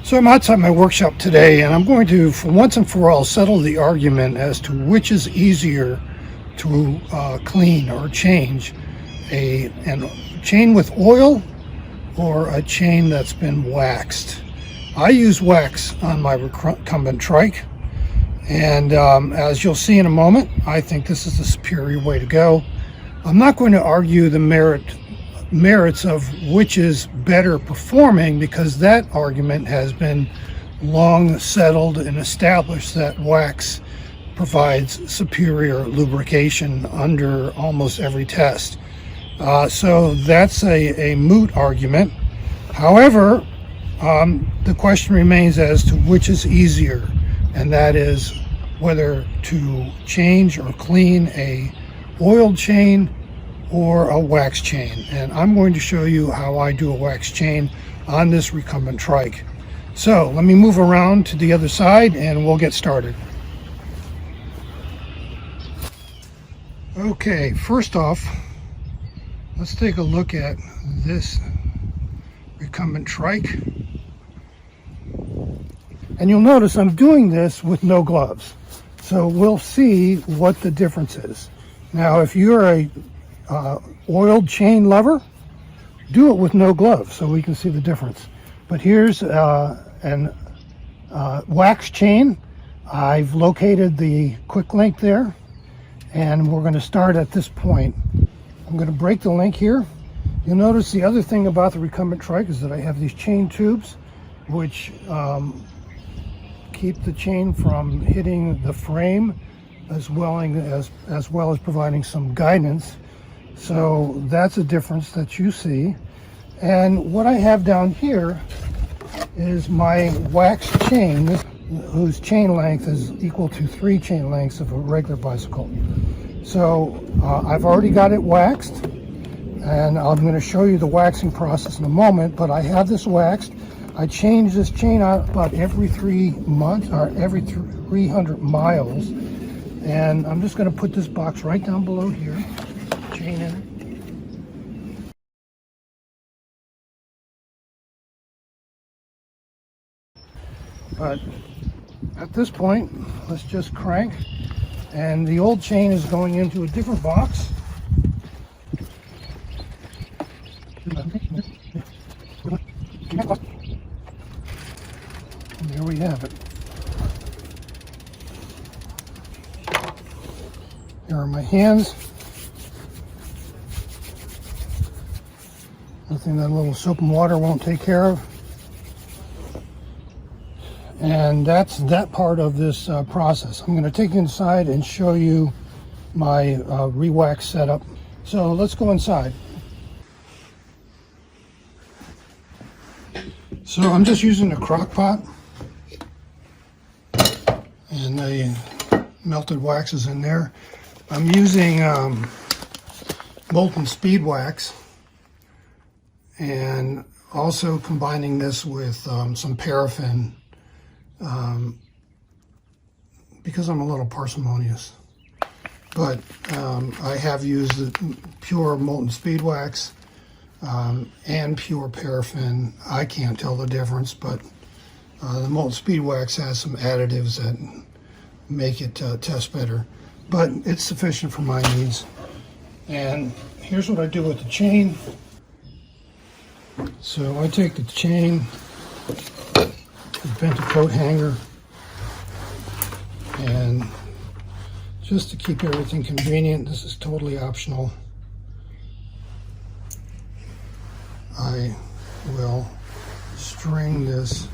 So I'm outside my workshop today, and I'm going to, for once and for all, settle the argument as to which is easier to clean or change, a chain with oil or a chain that's been waxed. I use wax on my recumbent trike, and as you'll see in a moment, I think this is the superior way to go. I'm not going to argue the merits of which is better performing, because that argument has been long settled and established that wax provides superior lubrication under almost every test. So that's a moot argument. However, the question remains as to which is easier, and that is whether to change or clean a oiled chain or a wax chain. And I'm going to show you how I do a wax chain on this recumbent trike. So let me move around to the other side and we'll get started. Okay, first off, let's take a look at this recumbent trike. And you'll notice I'm doing this with no gloves. So we'll see what the difference is. Now, if you're a oiled chain lover, do it with no gloves so we can see the difference. But here's an wax chain. I've located the quick link there, and we're going to start at this point. I'm going to break the link here. You'll notice the other thing about the recumbent trike is that I have these chain tubes which keep the chain from hitting the frame, as well as providing some guidance. So that's a difference that you see. And what I have down here is my wax chain, whose chain length is equal to 3 chain lengths of a regular bicycle. So I've already got it waxed, and I'm going to show you the waxing process in a moment, but I have this waxed. I change this chain out about every 3 months, or every 300 miles. And I'm just going to put this box right down below here, chain in it. But at this point, let's just crank, and the old chain is going into a different box. And there we have it. Here are my hands. Nothing that a little soap and water won't take care of. And that's that part of this process. I'm going to take you inside and show you my re-wax setup. So let's go inside. So I'm just using a crock pot, and the melted wax is in there. I'm using molten speed wax, and also combining this with some paraffin, because I'm a little parsimonious. But I have used the pure molten speed wax and pure paraffin. I can't tell the difference, but the molten speed wax has some additives that make it test better. But it's sufficient for my needs. And here's what I do with the chain. So I take the chain, the bent coat hanger, and just to keep everything convenient, this is totally optional, I will string this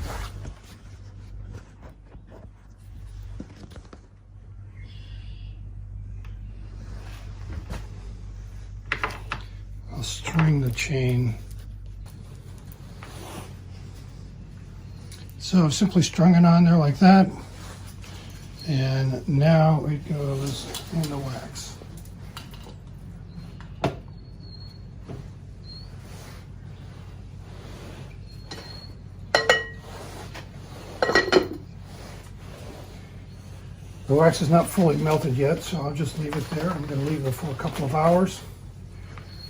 the chain. So I've simply strung it on there like that, and now it goes in the wax. The wax is not fully melted yet, so I'll just leave it there. I'm going to leave it for a couple of hours.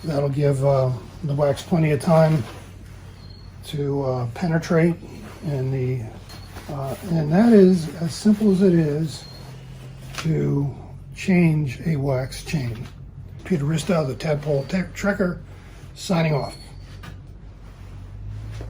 That'll give the wax plenty of time to penetrate And that is as simple as it is to change a wax chain. Peter Ristow, the Tadpole Trekker, signing off.